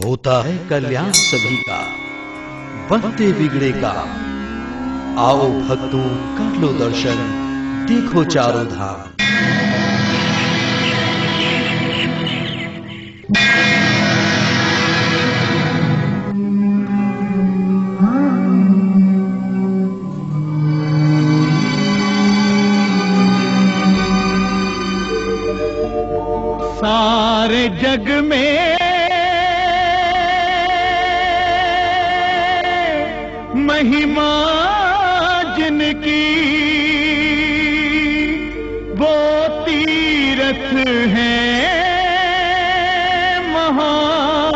होता है कल्याण सभी का, बनते बिगड़े का। आओ भक्तों कर लो दर्शन, देखो चारों धाम। सारे जग में महिमा जिनकी, वो तीरथ है महान।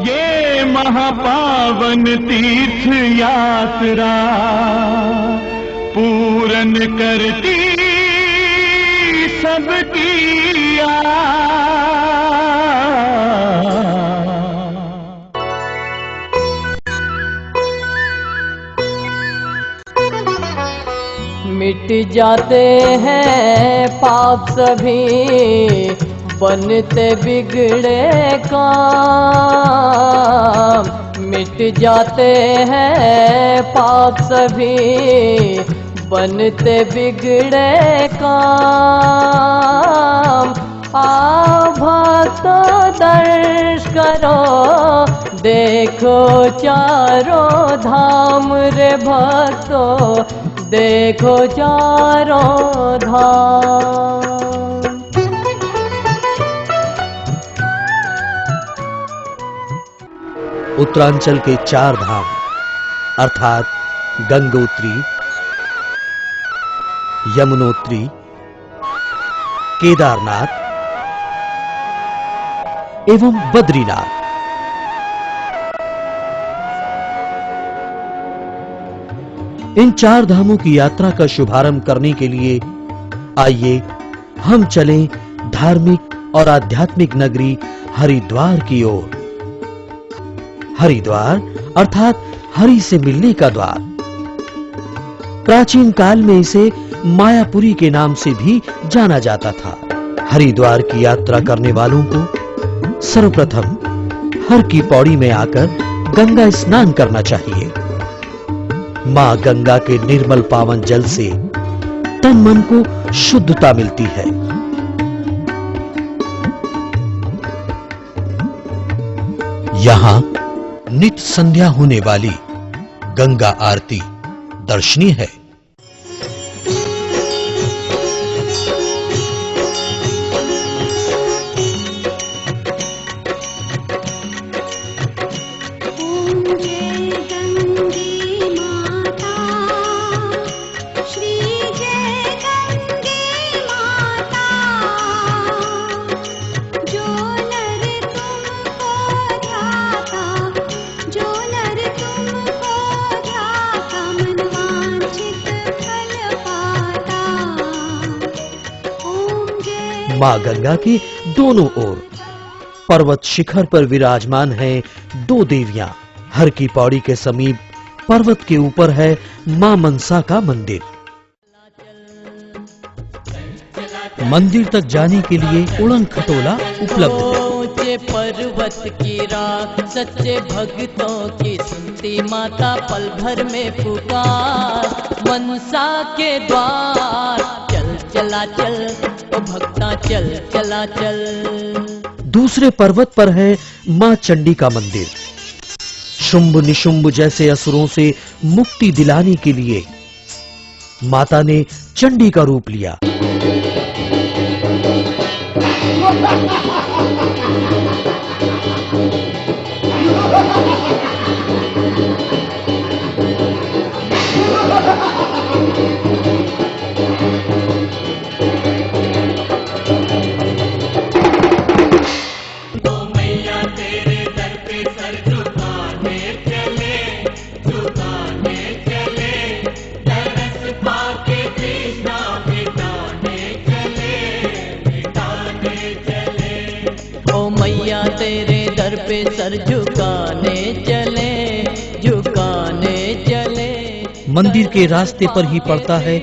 ये महापावन तीर्थ यात्रा पूरन करती सबकी मिट जाते हैं पाप सभी, बनते बिगड़े काम। मिट जाते हैं पाप सभी, बनते बिगड़े काम। आओ भक्तों दर्श करो, देखो चारों धाम रे भक्तों, देखो चारों धाम। उत्तरांचल के 4 धाम अर्थात गंगोत्री, यमुनोत्री, केदारनाथ एवं बद्रीनाथ। इन 4 धामों की यात्रा का शुभारंभ करने के लिए आइए हम चलें धार्मिक और आध्यात्मिक नगरी हरिद्वार की ओर। हरिद्वार अर्थात हरि से मिलने का द्वार। प्राचीन काल में इसे मायापुरी के नाम से भी जाना जाता था। हरिद्वार की यात्रा करने वालों को सर्वप्रथम हर की पौड़ी में आकर गंगा स्नान करना चाहिए। मां गंगा के निर्मल पावन जल से तन मन को शुद्धता मिलती है। यहां नित्य संध्या होने वाली गंगा आरती दर्शनीय है। मां गंगा के दोनों ओर पर्वत शिखर पर विराजमान हैं 2 देवियां। हर की पौड़ी के समीप पर्वत के ऊपर है मां मनसा का मंदिर। मंदिर तक जाने के लिए उड़न खटोला उपलब्ध है। पर्वत की रात सच्चे भक्तों की सुनती माता, पल भर में पुकार मनसा के द्वार। चल चला चल ओ भक्ता, चल चला चल। दूसरे पर्वत पर है मां चंडी का मंदिर। शुंभ निशुंभ जैसे असुरों से मुक्ति दिलाने के लिए माता ने चंडी का रूप लिया। तेरे दर पे सर झुकाने चले, झुकाने चले। मंदिर के रास्ते पर ही पड़ता है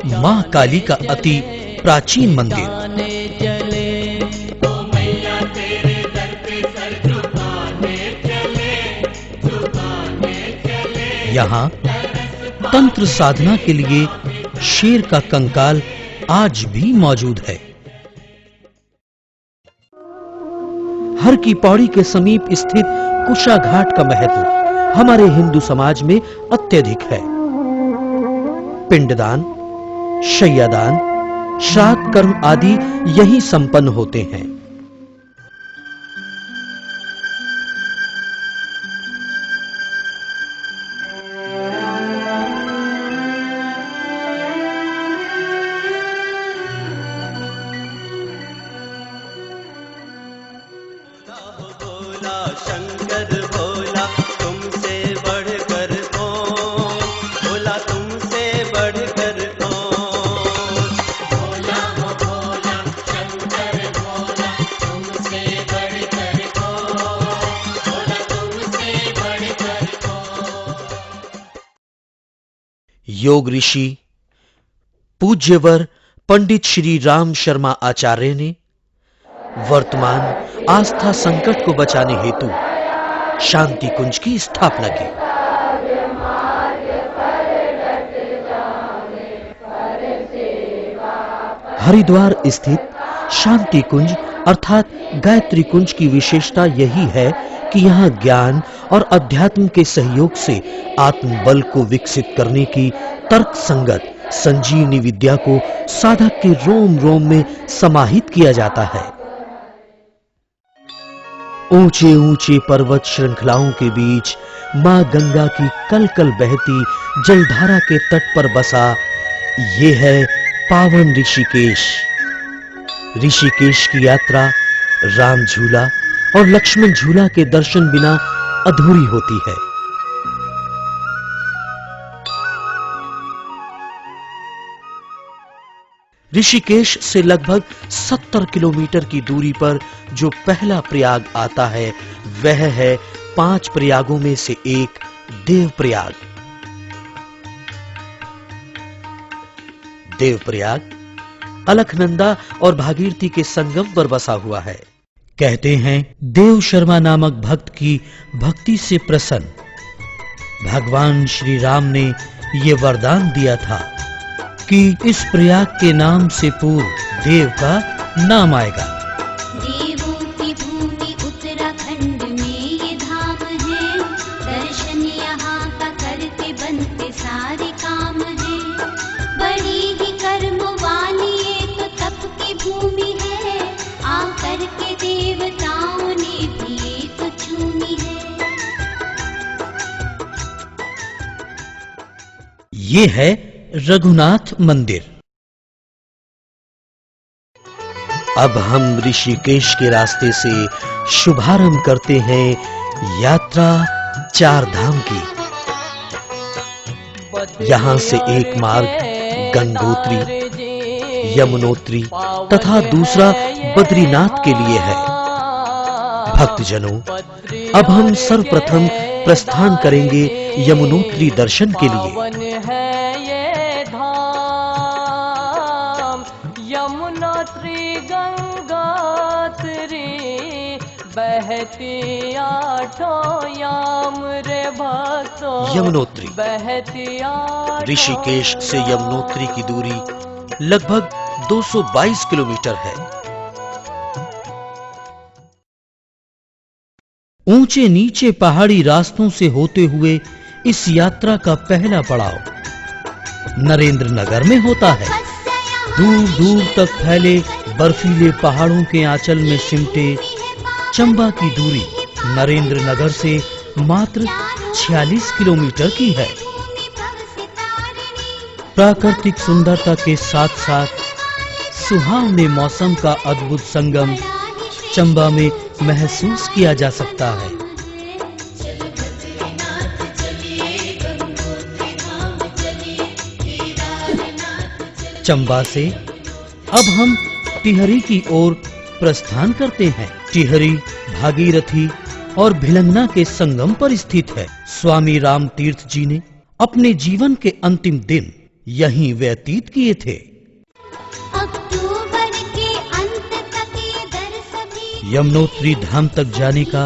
मां काली का अति प्राचीन मंदिर। यहाँ तंत्र साधना के लिए शेर का कंकाल आज भी मौजूद है। हर की पौड़ी के समीप स्थित कुशा घाट का महत्व हमारे हिंदू समाज में अत्यधिक है। पिंडदान, शय्यादान, श्राद्ध कर्म आदि यही संपन्न होते हैं। शंकर भोला तुमसे बढ़कर कौन, भोला तुमसे बढ़कर कौन। भोला हो भोला शंकर भोला तुमसे बढ़कर कौन, भोला तुमसे बढ़कर कौन। योग ऋषि पूज्यवर पंडित श्री राम शर्मा आचार्य ने वर्तमान आस्था संकट को बचाने हेतु शांति कुंज की स्थापना की। हरिद्वार स्थित शांति कुंज अर्थात गायत्री कुंज की विशेषता यही है कि यहाँ ज्ञान और अध्यात्म के सहयोग से आत्मबल को विकसित करने की तर्क संगत संजीवनी विद्या को साधक के रोम रोम में समाहित किया जाता है। ऊंचे ऊंचे पर्वत श्रृंखलाओं के बीच मां गंगा की कलकल बहती जलधारा के तट पर बसा ये है पावन ऋषिकेश। ऋषिकेश की यात्रा राम झूला और लक्ष्मण झूला के दर्शन बिना अधूरी होती है। ऋषिकेश से लगभग 70 किलोमीटर की दूरी पर जो पहला प्रयाग आता है वह है 5 प्रयागों में से एक देवप्रयाग। देवप्रयाग अलकनंदा और भागीरथी के संगम पर बसा हुआ है। कहते हैं देव शर्मा नामक भक्त की भक्ति से प्रसन्न भगवान श्री राम ने ये वरदान दिया था कि इस प्रयाग के नाम से पूर्व देव का नाम आएगा। देवों की भूमि उत्तराखंड में ये धाम है, दर्शन यहाँ का करते बनते सारे काम है। बड़ी ही कर्म वाली एक तप की भूमि है, आकर के देवताओं ने भी एक चुनी है। ये है रघुनाथ मंदिर। अब हम ऋषिकेश के रास्ते से शुभारंभ करते हैं यात्रा 4 धाम की। यहाँ से एक मार्ग गंगोत्री, यमुनोत्री तथा दूसरा बद्रीनाथ के लिए है। भक्तजनों, अब हम सर्वप्रथम प्रस्थान करेंगे यमुनोत्री दर्शन के लिए। यमुनोत्री गंगोत्री बहती आठों याम रे भक्तों। यमुनोत्री बहती ऋषिकेश से यमुनोत्री की दूरी लगभग 222 किलोमीटर है। ऊंचे नीचे पहाड़ी रास्तों से होते हुए इस यात्रा का पहला पड़ाव नरेंद्र नगर में होता है। दूर दूर तक फैले बर्फीले पहाड़ों के आंचल में सिमटे चंबा की दूरी नरेंद्र नगर से मात्र 46 किलोमीटर की है। प्राकृतिक सुंदरता के साथ साथ सुहावने मौसम का अद्भुत संगम चंबा में महसूस किया जा सकता है। चंबा से अब हम टिहरी की ओर प्रस्थान करते हैं। टिहरी भागीरथी और भिलंगना के संगम पर स्थित है। स्वामी राम तीर्थ जी ने अपने जीवन के अंतिम दिन यहीं व्यतीत किए थे। अक्टूबर के अंत तक ये दर सभी यमुनोत्री धाम तक जाने का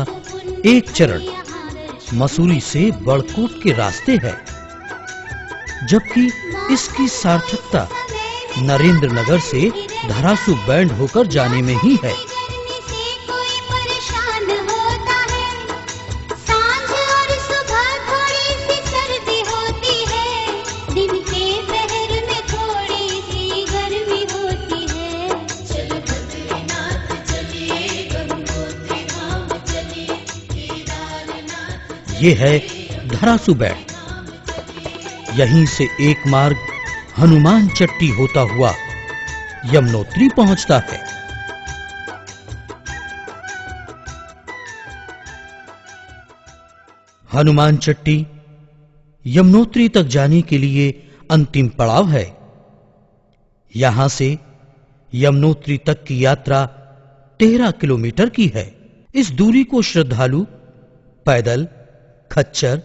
एक चरण मसूरी से बड़कोट के रास्ते है, जबकि इसकी सार्थकता नरेंद्र नगर से धरासू बैंड होकर जाने में ही है। गर्मी से कोई परेशान होता है, सांझ और सुबह थोड़ी सी सर्दी होती है, दिन के पहर में थोड़ी सी गर्मी होती है। चलो बद्रीनाथ चलिए, गंगोत्री धाम चलिए, केदारनाथ ये है धरासू बैंड। यहीं से एक मार्ग हनुमान चट्टी होता हुआ यमुनोत्री पहुंचता है। हनुमान चट्टी यमुनोत्री तक जाने के लिए अंतिम पड़ाव है। यहां से यमुनोत्री तक की यात्रा 13 किलोमीटर की है। इस दूरी को श्रद्धालु पैदल, खच्चर,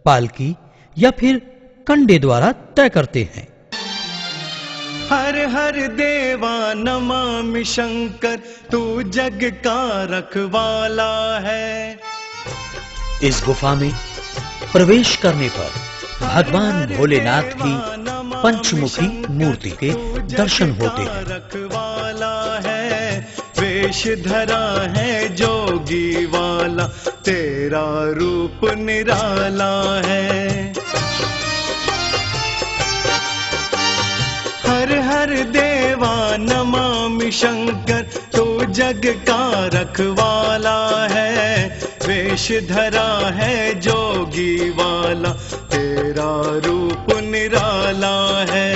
पालकी या फिर कंडे द्वारा तय करते हैं। हर हर देवा नमामि शंकर, तू जग का रखवाला है। इस गुफा में प्रवेश करने पर भगवान भोलेनाथ की पंचमुखी मूर्ति के दर्शन होते हैं। रखवाला है, वेश धरा है जोगी वाला, तेरा रूप निराला है। हर हर देवा नमामि शंकर, तू जग का रखवाला है, वेश धरा है जोगी वाला, तेरा रूप निराला है।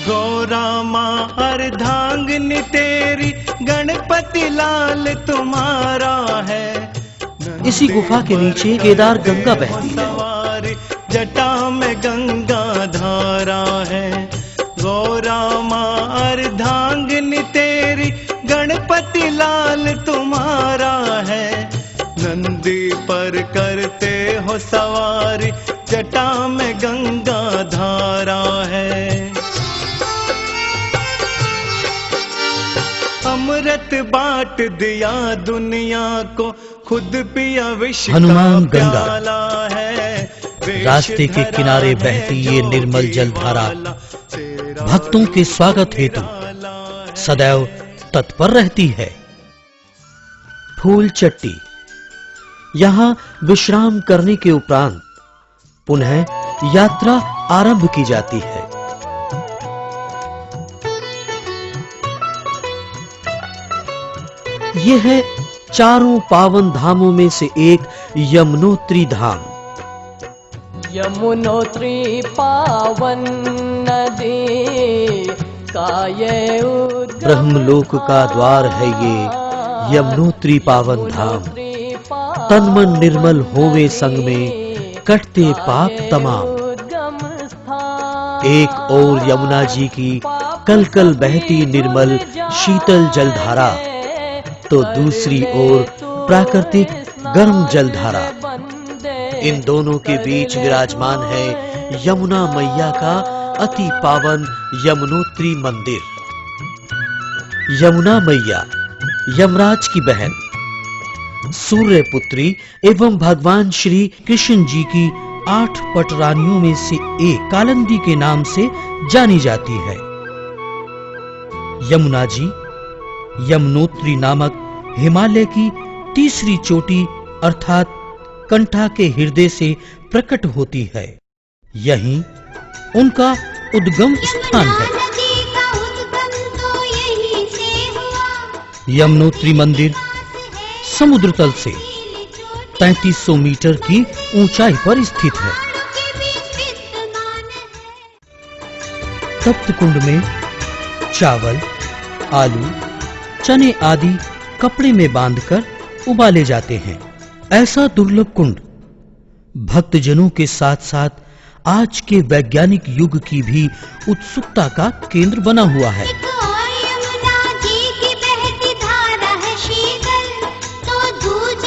गौरा माँ अर्धांगिनी तेरी, गणपति लाल तुम्हारा है। इसी गुफा के नीचे केदार गंगा बहती है। सवारी जटा में गंगा धारा है। गौरा माँ अर्धांगिनी तेरी, गणपति लाल तुम्हारा है। नंदी पर करते हो सवारी, जटा में गंगा धारा है। अमृत बांट दिया दुनिया को, खुद पिया विष हनुमान का गंगा। प्याला है। रास्ते के किनारे बहती ये निर्मल जलधारा भक्तों के स्वागत हेतु सदैव तत्पर रहती है। फूल चट्टी, यहाँ विश्राम करने के उपरांत पुनः यात्रा आरंभ की जाती है। यह है चारों पावन धामों में से एक यमुनोत्री धाम। यमुनोत्री पावन नदी का ये उद्गम ब्रह्मलोक का द्वार है ये यमुनोत्री पावन धाम। तन मन निर्मल होवे संग में कटते पाप तमाम। एक और यमुना जी की कल कल बहती निर्मल शीतल जलधारा, तो दूसरी ओर प्राकृतिक गर्म जलधारा। इन दोनों के बीच विराजमान है यमुना मैया का अति पावन यमुनोत्री मंदिर। यमुना मैया यमराज की बहन, सूर्य पुत्री एवं भगवान श्री कृष्ण जी की 8 पटरानियों में से एक कालिंदी के नाम से जानी जाती है। यमुना जी यमुनोत्री नामक हिमालय की तीसरी चोटी अर्थात कंठा के हृदय से प्रकट होती है। यहीं उनका उद्गम स्थान है। नदी का उद्गम तो यहीं से हुआ। यमुनोत्री मंदिर समुद्र तल से 3300 मीटर की ऊंचाई पर स्थित है। तप्त कुंड में चावल, आलू, चने आदि कपड़े में बांधकर उबाले जाते हैं। ऐसा दुर्लभ कुंड भक्तजनों के साथ साथ आज के वैज्ञानिक युग की भी उत्सुकता का केंद्र बना हुआ है। यमुना जी की बहती धारा है शीतल, तो दूज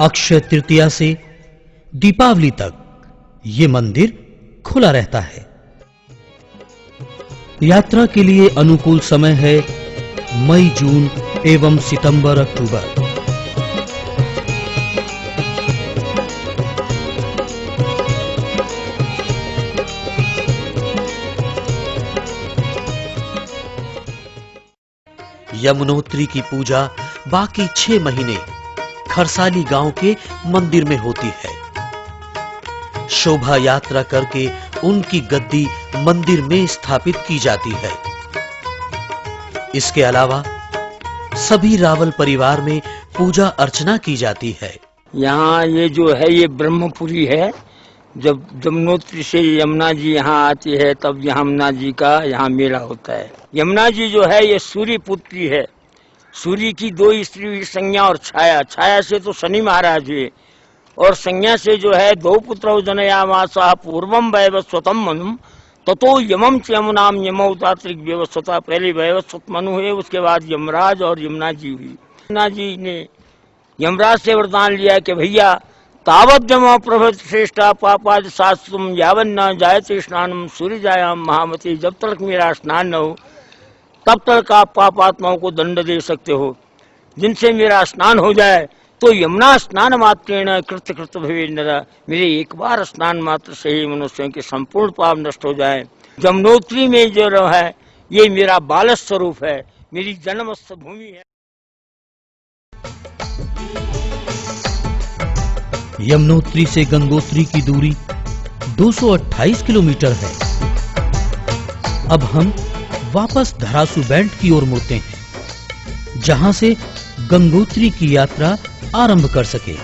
अक्षय तृतीया से दीपावली तक ये मंदिर खुला रहता है। यात्रा के लिए अनुकूल समय है मई, जून एवं सितंबर, अक्टूबर। यमुनोत्री की पूजा बाकी 6 महीने खरसाली गांव के मंदिर में होती है। शोभा यात्रा करके उनकी गद्दी मंदिर में स्थापित की जाती है। इसके अलावा सभी रावल परिवार में पूजा अर्चना की जाती है। यहाँ ये जो है ये ब्रह्मपुरी है। जब यमुनोत्री से यमुना जी यहाँ आती है तब यमुना जी का यहाँ मेला होता है। यमुना जी जो है ये सूर्य पुत्री है। सूर्य की 2 स्त्री संज्ञा और छाया। छाया से तो शनि महाराज हुए और संज्ञा से जो है 2 पुत्रौ जनयामासा पूर्वम वैवस्वतम मनु ततो यमम च यमुनाम यमौतात्रिक व्यवस्था। पहले वैवस्वत मनु हुए, उसके बाद यमराज और यमुना जी हुई। यमुना जी ने यमराज से वरदान लिया कि भैया तावत जमा प्रभृत श्रेष्ठा पापाद शास्त्रम यावन न जायते स्नानम सूर्य जायाम महामती। जब तक मेरा स्नान न हो तब तक आप पापात्माओं को दंड दे सकते हो। जिनसे मेरा स्नान हो जाए तो यमुना स्नान मात्रेण कृत कृत भवे नर। मेरे एक बार स्नान मात्र से ही मनुष्यों के संपूर्ण पाप नष्ट हो जाए। यमुनोत्री में जो है ये मेरा बाल स्वरूप है, मेरी जन्मस्थ भूमि है। यमुनोत्री से गंगोत्री की दूरी 228 किलोमीटर है। अब हम वापस धरासू बैंड की ओर मुड़ते हैं, जहां से गंगोत्री की यात्रा आरंभ कर सके।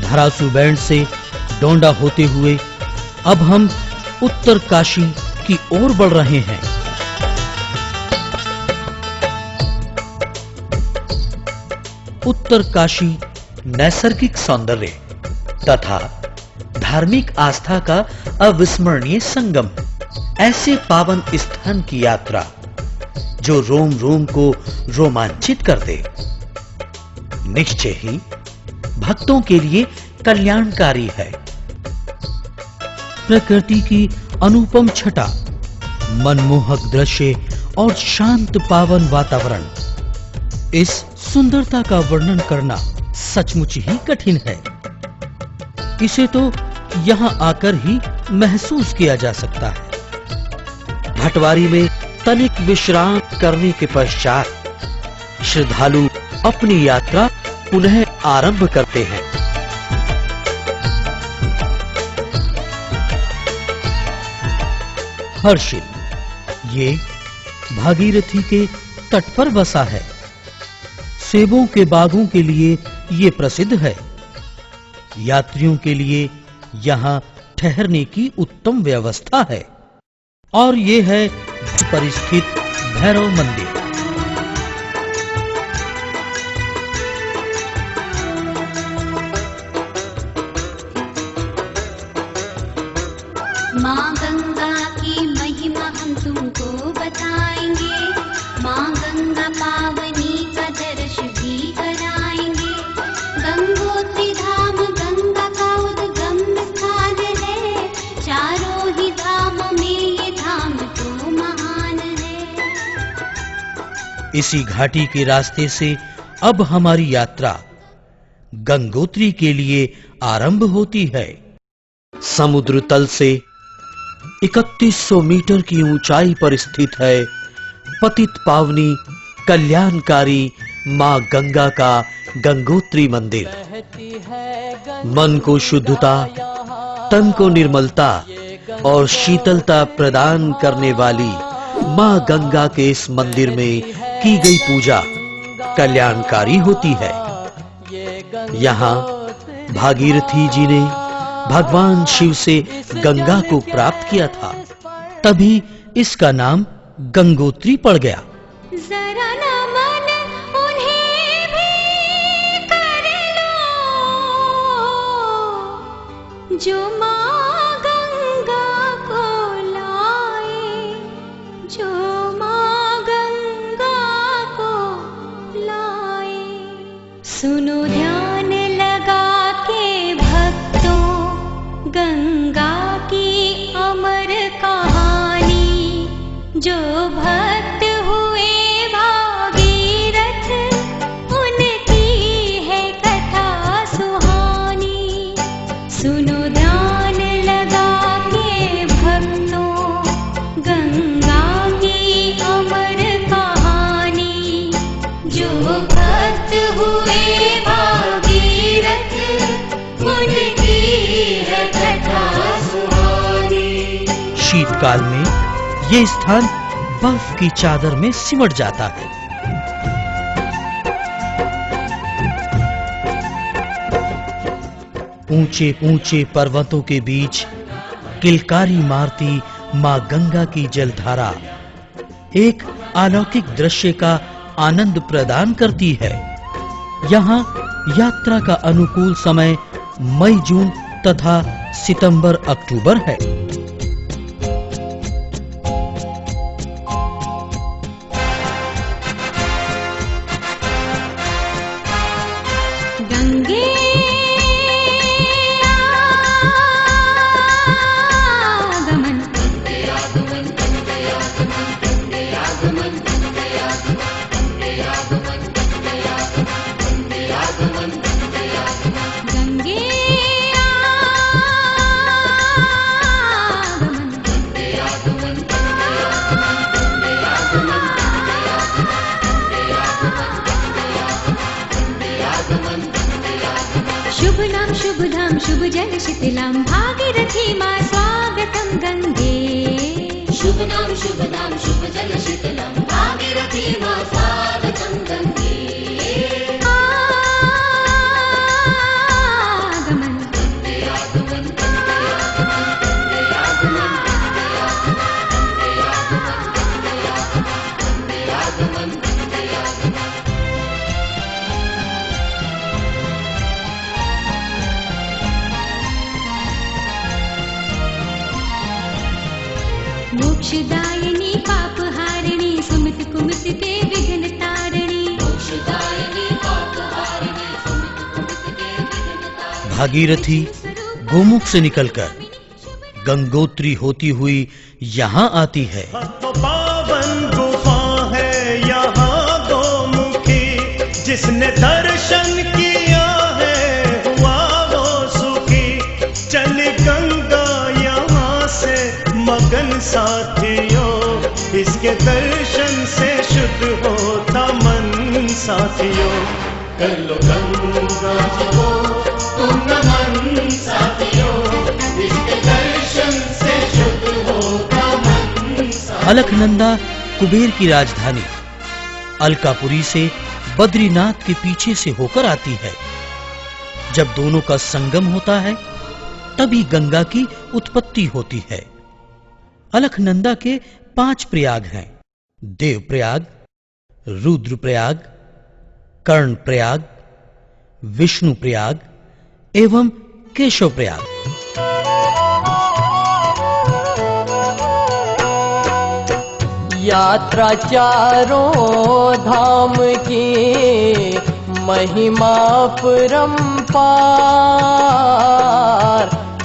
धरासू बैंड से डोंडा होते हुए अब हम उत्तर काशी की ओर बढ़ रहे हैं। उत्तर काशी नैसर्गिक सौंदर्य तथा धार्मिक आस्था का अविस्मरणीय संगम। ऐसे पावन स्थान की यात्रा जो रोम रोम को रोमांचित कर दे, निश्चय ही भक्तों के लिए कल्याणकारी है। प्रकृति की अनुपम छटा, मनमोहक दृश्य और शांत पावन वातावरण, इस सुंदरता का वर्णन करना सचमुच ही कठिन है। इसे तो यहां आकर ही महसूस किया जा सकता है। भटवारी में तनिक विश्राम करने के पश्चात श्रद्धालु अपनी यात्रा पुनः आरंभ करते हैं। हर्षिल ये भागीरथी के तट पर बसा है। सेबों के बागों के लिए ये प्रसिद्ध है। यात्रियों के लिए यहाँ ठहरने की उत्तम व्यवस्था है। और ये है परिस्थित भैरव मंदिर। माँ गंगा की महिमा हम तुमको बताएंगे। माँ गंगा पावनी का दर्श भी कराएंगे। गंगोत्री धाम गंगा का उद्गम स्थान है। चारों ही धामों में ये धाम तो महान है। इसी घाटी के रास्ते से अब हमारी यात्रा गंगोत्री के लिए आरंभ होती है। समुद्र तल से 3100 मीटर की ऊंचाई पर स्थित है पतित पावनी कल्याणकारी मां गंगा का गंगोत्री मंदिर। मन को शुद्धता, तन को निर्मलता और शीतलता प्रदान करने वाली मां गंगा के इस मंदिर में की गई पूजा कल्याणकारी होती है। यहाँ भागीरथी जी ने भगवान शिव से गंगा को प्राप्त किया था, तभी इसका नाम गंगोत्री पड़ गया। जरा नमन उन्हें भी कर लो जो माँ गंगा को लाए, जो माँ शीतकाल में ये स्थान बर्फ की चादर में सिमट जाता है। ऊंचे ऊंचे पर्वतों के बीच किलकारी मारती मां गंगा की जलधारा एक अलौकिक दृश्य का आनंद प्रदान करती है। यहाँ यात्रा का अनुकूल समय मई जून तथा सितंबर अक्टूबर है। गंगे शुभ धाम शुभ जल शीतलाम भागीरथी मां स्वागतम गंगे। शुभ नाम शुभ धाम शुभ जल शीतलाम भागीरथी मां स्वागतम गंगे। आगमन गंगे आगमन गंगे आगमन गंगे आगमन गंगे आगमन गंगे आगमन। मोक्षदायिनी पापहारिणी सुमित कुमित के विघ्न तारिणी। मोक्षदायिनी पापहारिणी सुमित कुमित के विघ्न तारिणी। भागीरथी गोमुख से निकलकर गंगोत्री होती हुई यहाँ आती है। तो पावन गुफा है यहाँ गोमुखी, जिसने दर्शन किया है हुआ वो सुखी। चल गंगा यहाँ से मगन साथियों, इसके दर्शन से शुद्ध होता मन साथियों। कर लो गंगा जी को तुम नमन साथियों, इसके दर्शन से शुद्ध होता मन साथियों। अलकनंदा कुबेर की राजधानी अलकापुरी से बद्रीनाथ के पीछे से होकर आती है। जब दोनों का संगम होता है तभी गंगा की उत्पत्ति होती है। अलकनंदा के 5 प्रयाग हैं: देवप्रयाग, रुद्रप्रयाग, कर्णप्रयाग, विष्णुप्रयाग एवं केशवप्रयाग। यात्रा चारों धाम की महिमा परंपार।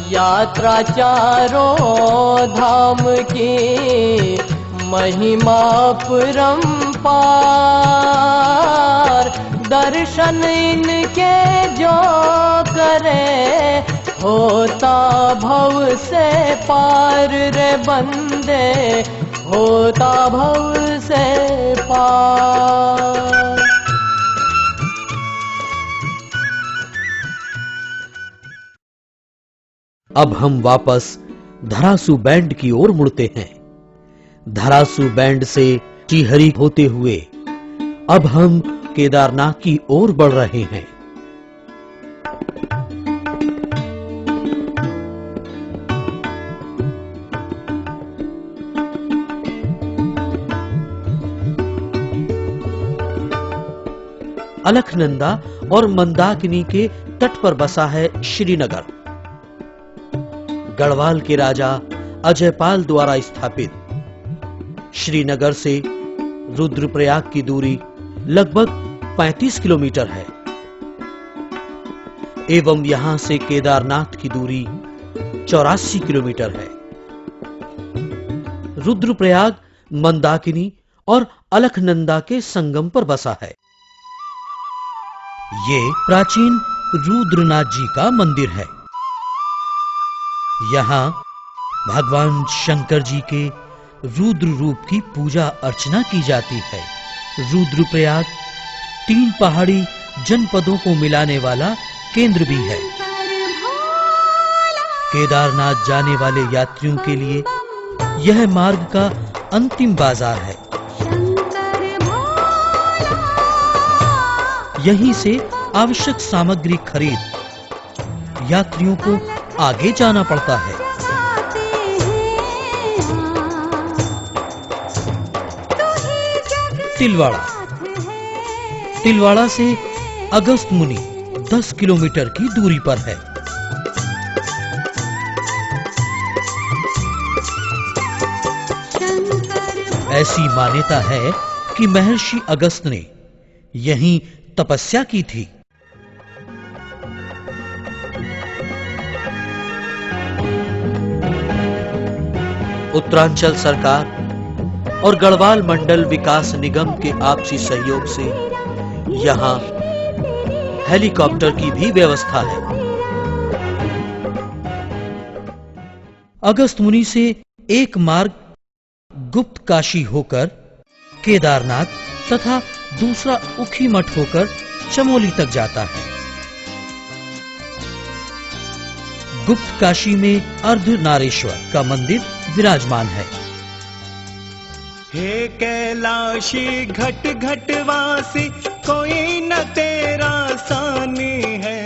यात्रा चारों धाम की महिमा परंपार। दर्शन इनके जो करे होता भव से पार रे बंदे, होता भव से पार। अब हम वापस धरासू बैंड की ओर मुड़ते हैं। धरासू बैंड से श्रीहरि होते हुए अब हम केदारनाथ की ओर बढ़ रहे हैं। अलकनंदा और मंदाकिनी के तट पर बसा है श्रीनगर। गढ़वाल के राजा अजयपाल द्वारा स्थापित श्रीनगर से रुद्रप्रयाग की दूरी लगभग 35 किलोमीटर है एवं यहां से केदारनाथ की दूरी 84 किलोमीटर है। रुद्रप्रयाग मंदाकिनी और अलकनंदा के संगम पर बसा है। ये प्राचीन रुद्रनाथ जी का मंदिर है। यहाँ भगवान शंकर जी के रुद्र रूप की पूजा अर्चना की जाती है। रुद्रप्रयाग 3 पहाड़ी जनपदों को मिलाने वाला केंद्र भी है। केदारनाथ जाने वाले यात्रियों के लिए यह मार्ग का अंतिम बाजार है। यहीं से आवश्यक सामग्री खरीद यात्रियों को आगे जाना पड़ता है। तिलवाड़ा से अगस्त मुनि 10 किलोमीटर की दूरी पर है। ऐसी मान्यता है कि महर्षि अगस्त ने यहीं तपस्या की थी। उत्तरांचल सरकार और गढ़वाल मंडल विकास निगम के आपसी सहयोग से यहां हेलीकॉप्टर की भी व्यवस्था है। अगस्त मुनि से एक मार्ग गुप्त काशी होकर केदारनाथ तथा दूसरा उखी मठ होकर चमोली तक जाता है। गुप्त काशी में अर्धनारेश्वर का मंदिर विराजमान है। हे कैलाशी घट घट वासी कोई न तेरा सानी है।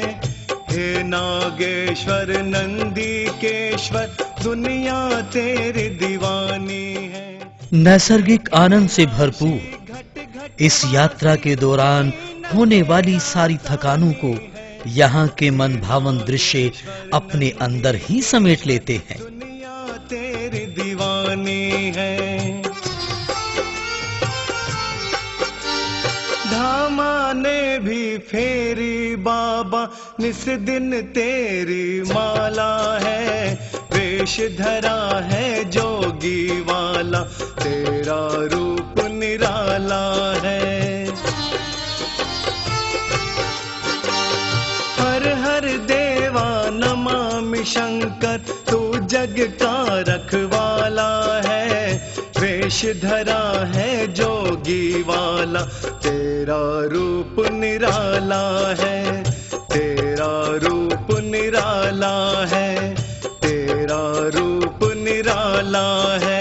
हे नागेश्वर नंदीकेश्वर दुनिया तेरी दीवानी है। नैसर्गिक आनंद से भरपूर इस यात्रा के दौरान होने वाली सारी थकानों को यहाँ के मन भावन दृश्य अपने अंदर ही समेट लेते हैं। दुनिया तेरी दीवानी है। धामा ने भी फेरी बाबा निस दिन तेरी माला है। वेश धरा है जोगी वाला तेरा रूप निराला है। हर हर देवा नमामि शंकर तू जग का रखवाला है। वेश धरा है जोगी वाला तेरा रूप निराला है। तेरा रूप निराला है। तेरा रूप निराला है।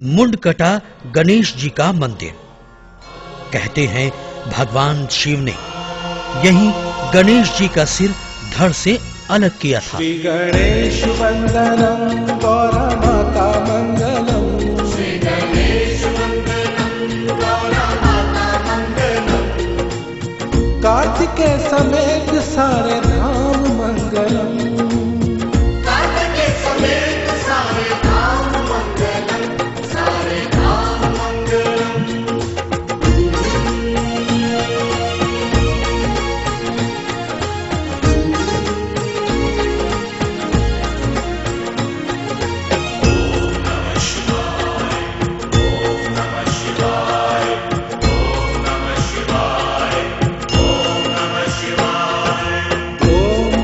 मुंडकटा गणेश जी का मंदिर। कहते हैं भगवान शिव ने यहीं गणेश जी का सिर धड़ से अलग किया था। श्री गणेश वंदनम गौर माता मंगलम। श्री गणेश वंदनम गौर माता मंगलम। कार्तिकेय समेत सारे धाम मंगलम। कार्तिकेय समेत सारे धाम मंगलम। सारे धाम मंगलम।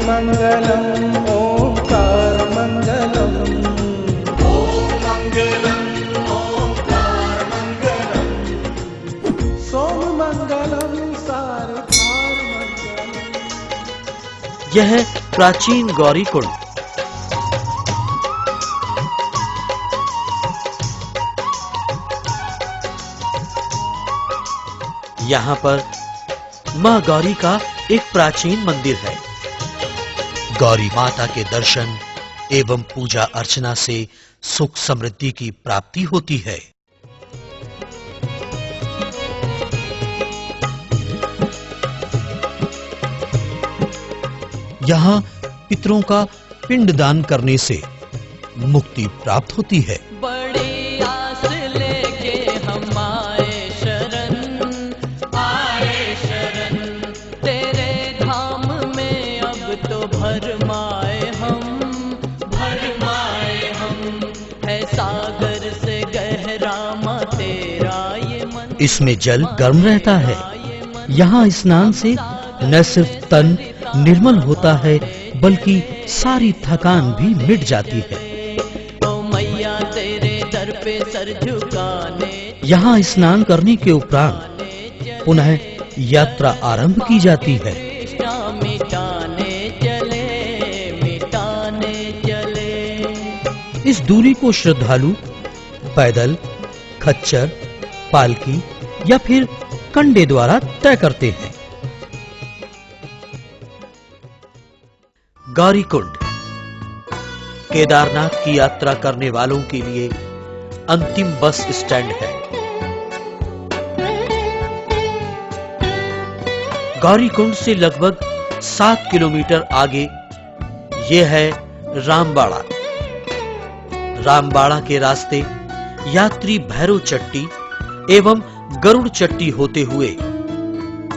मंगलम ओंकार मंगलम। ओम मंगलम ओंकार मंगलम। सोम मंगलम सारे धाम मंगलम। यह प्राचीन गौरी कुंड। यहाँ पर मां गौरी का एक प्राचीन मंदिर है। गौरी माता के दर्शन एवं पूजा अर्चना से सुख समृद्धि की प्राप्ति होती है। यहाँ पितरों का पिंडदान करने से मुक्ति प्राप्त होती है। बड़ी आस लेके हम आए शरण तेरे धाम में अब तो भरमाए हम है सागर से गहरा मा तेरा ये मन। इसमें जल गर्म रहता है। यहाँ स्नान से न सिर्फ तन निर्मल होता है बल्कि सारी थकान भी मिट जाती है। ओ मैया तेरे दर पे सर झुकाने। यहाँ स्नान करने के उपरांत पुनः यात्रा आरंभ की जाती है। मिटाने चले। इस दूरी को श्रद्धालु पैदल, खच्चर, पालकी या फिर कंडे द्वारा तय करते हैं। गौरीकुंड केदारनाथ की यात्रा करने वालों के लिए अंतिम बस स्टैंड है। गौरीकुंड से लगभग 7 किलोमीटर आगे यह है रामबाड़ा। रामबाड़ा के रास्ते यात्री भैरव चट्टी एवं गरुड़ चट्टी होते हुए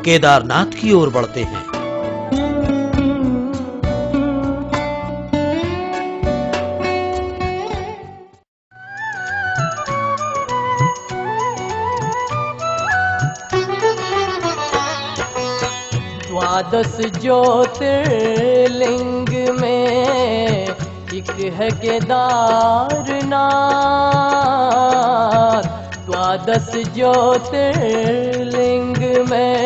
केदारनाथ की ओर बढ़ते हैं। द्वादश ज्योतिर्लिंग में एक है केदारनाथ। द्वादश ज्योतिर्लिंग में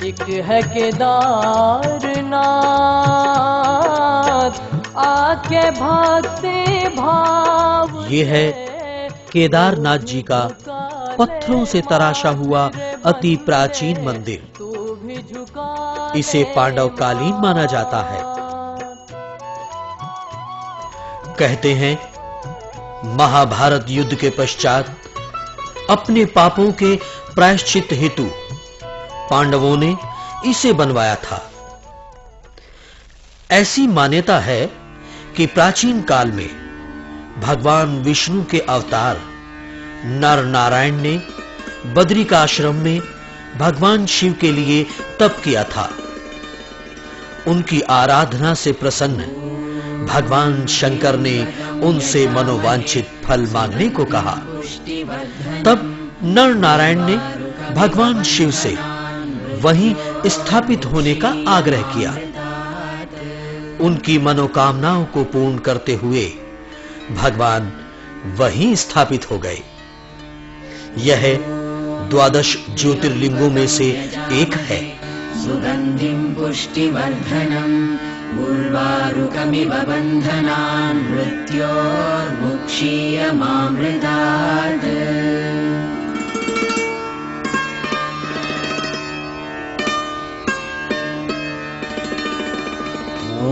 एक है केदारनाथ। आके भक्ति भाव ये है केदारनाथ जी का पत्थरों से तराशा हुआ अति प्राचीन मंदिर। इसे पांडवकालीन माना जाता है। कहते हैं महाभारत युद्ध के पश्चात अपने पापों के प्रायश्चित हेतु पांडवों ने इसे बनवाया था। ऐसी मान्यता है कि प्राचीन काल में भगवान विष्णु के अवतार नर नारायण ने बद्रिकाश्रम में भगवान शिव के लिए तप किया था। उनकी आराधना से प्रसन्न भगवान शंकर ने उनसे मनोवांछित फल मांगने को कहा। तब नर नारायण ने भगवान शिव से वहीं स्थापित होने का आग्रह किया। उनकी मनोकामनाओं को पूर्ण करते हुए भगवान वहीं स्थापित हो गए। यह द्वादश ज्योतिर्लिंगों में से एक है। सुगंधिं पुष्टिवर्धनम् उर्वारुकमिव बन्धनान् मृत्योर्मुक्षीयमामृतात्। ॐ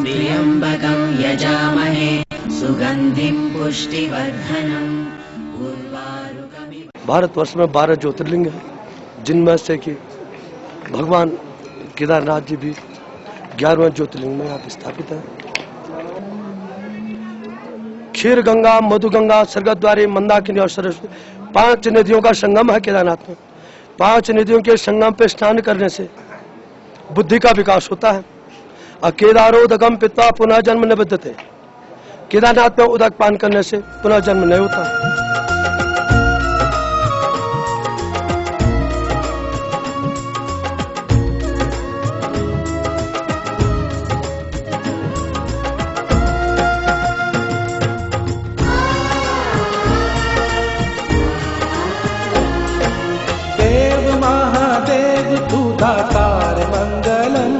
त्र्यम्बकं यजामहे सुगंधिं पुष्टिवर्धनम्। भारतवर्ष में 12 ज्योतिर्लिंग है, जिनमें से कि भगवान केदारनाथ जी भी 11वें ज्योतिर्लिंग में यहाँ स्थापित है। क्षीर गंगा, मधु गंगा, सरगद्वारी, मंदाकिनी और सरस्वती 5 नदियों का संगम है केदारनाथ में। 5 नदियों के संगम पे स्नान करने से बुद्धि का विकास होता है। केदारोदकम पित्वा पुनः जन्म न बद्धते। केदारनाथ में उदक पान करने से पुनः जन्म नहीं होता। देव महादेव तू दातार मंगलम।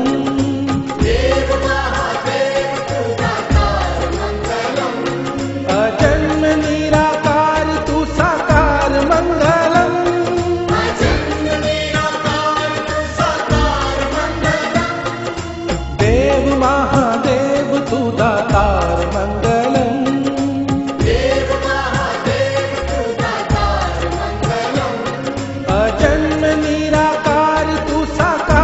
देव महादेव तू दातार मंगलम। अजन्म निराकार तू साकार मंगलम। अजन्म निराकार तू साकार मंगलम। देव महादेव तू दातार मंगलम। देव महादेव तू दातार मंगलम। अजन्म निराकार तू साकार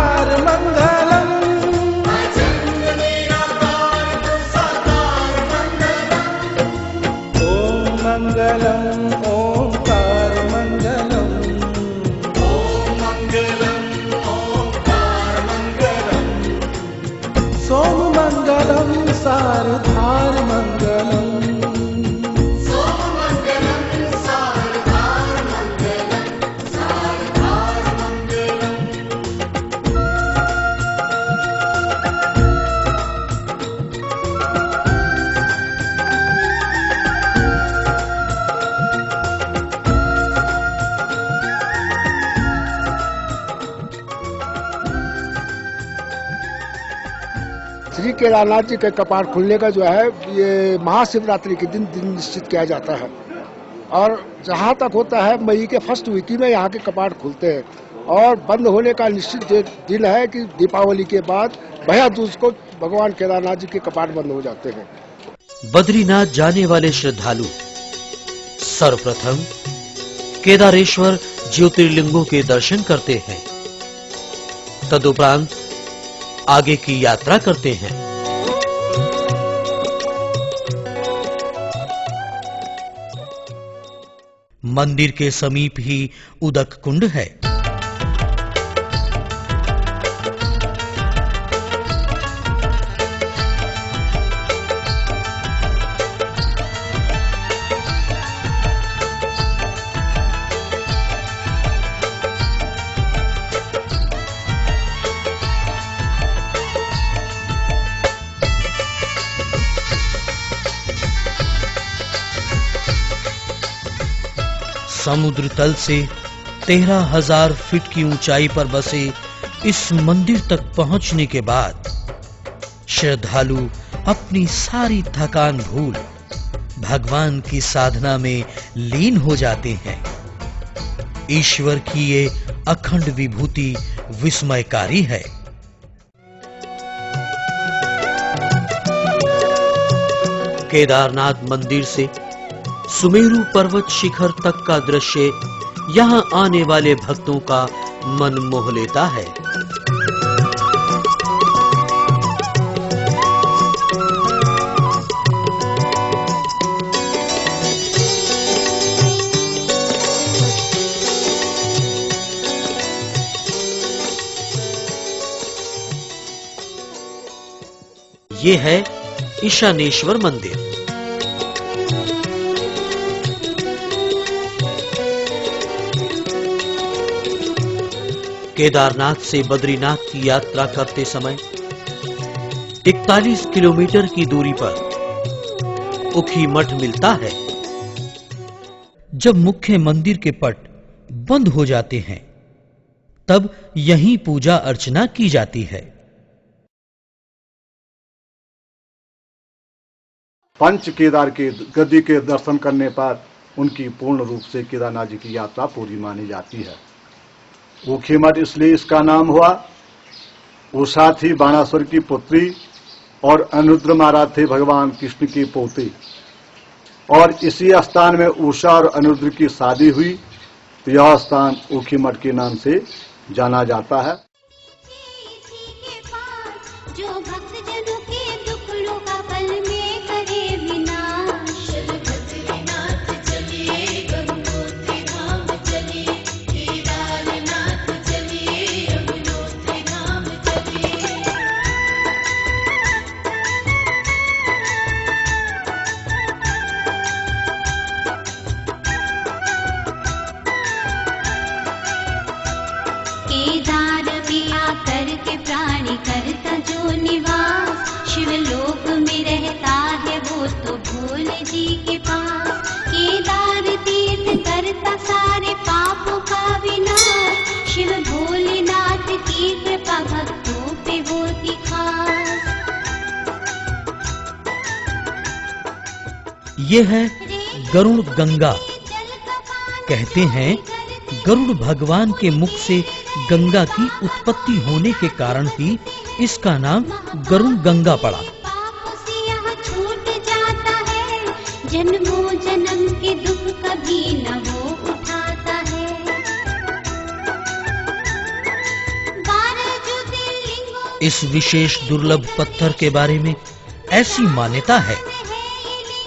श्री केदारनाथ जी के कपाट खुलने का जो है ये महाशिवरात्रि के दिन निश्चित किया जाता है और जहाँ तक होता है मई के फर्स्ट वीक में यहाँ के कपाट खुलते हैं और बंद होने का निश्चित दिन है कि दीपावली के बाद भैया दूज को भगवान केदारनाथ जी के कपाट बंद हो जाते हैं। बद्रीनाथ जाने वाले श्रद्धालु सर्वप्रथम केदारेश्वर ज्योतिर्लिंगों के दर्शन करते हैं, तदुपरांत आगे की यात्रा करते हैं। मंदिर के समीप ही उदक कुंड है। समुद्र तल से 13,000 फीट की ऊंचाई पर बसे इस मंदिर तक पहुंचने के बाद श्रद्धालु अपनी सारी थकान भूल भगवान की साधना में लीन हो जाते हैं। ईश्वर की ये अखंड विभूति विस्मयकारी है। केदारनाथ मंदिर से सुमेरु पर्वत शिखर तक का दृश्य यहां आने वाले भक्तों का मन मोह लेता है। ये है ईशानेश्वर मंदिर। केदारनाथ से बद्रीनाथ की यात्रा करते समय 41 किलोमीटर की दूरी पर उखी मठ मिलता है। जब मुख्य मंदिर के पट बंद हो जाते हैं तब यहीं पूजा अर्चना की जाती है। पंच केदार के गद्दी के दर्शन करने पर उनकी पूर्ण रूप से केदारनाथ जी की यात्रा पूरी मानी जाती है। ऊखी मठ इसलिए इसका नाम हुआ, वो साथ ही बाणासुर की पुत्री और अनिरुद्ध महाराज थे भगवान कृष्ण की पोती, और इसी स्थान में उषा और अनिरुद्ध की शादी हुई, तो यह स्थान ऊखी मठ के नाम से जाना जाता है। शिवलोक में रहता है वो तो भोले जी के पास। केदार तीर्थ करता सारे पापों का विनाश। शिव भोलेनाथ की कृपा भक्तों पे होती खास। ये है गरुड़ गंगा। कहते हैं गरुड़ भगवान के मुख से गंगा की उत्पत्ति होने के कारण ही इसका नाम गरुड़ गंगा पड़ा। छूट जाता है जन्मों जन्म के दुख कभी न वो उठाता है। इस विशेष दुर्लभ पत्थर के बारे में ऐसी मान्यता है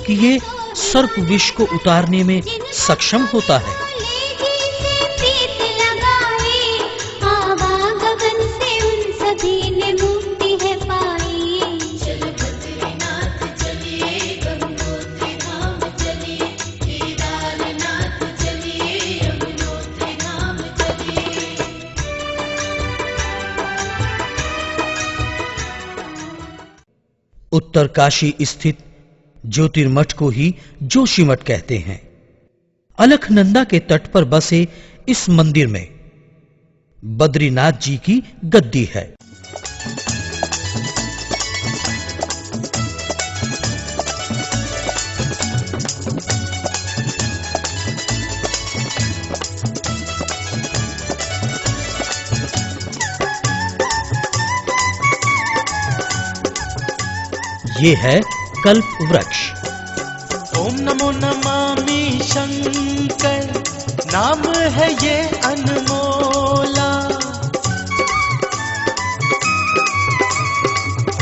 कि ये सर्प विष को उतारने में सक्षम होता है। उत्तर काशी स्थित ज्योतिर्मठ को ही जोशीमठ कहते हैं। अलखनंदा के तट पर बसे इस मंदिर में बद्रीनाथ जी की गद्दी है। ये है कल्प वृक्ष। ओम नमो नमामि शंकर, नाम है ये अनमोला।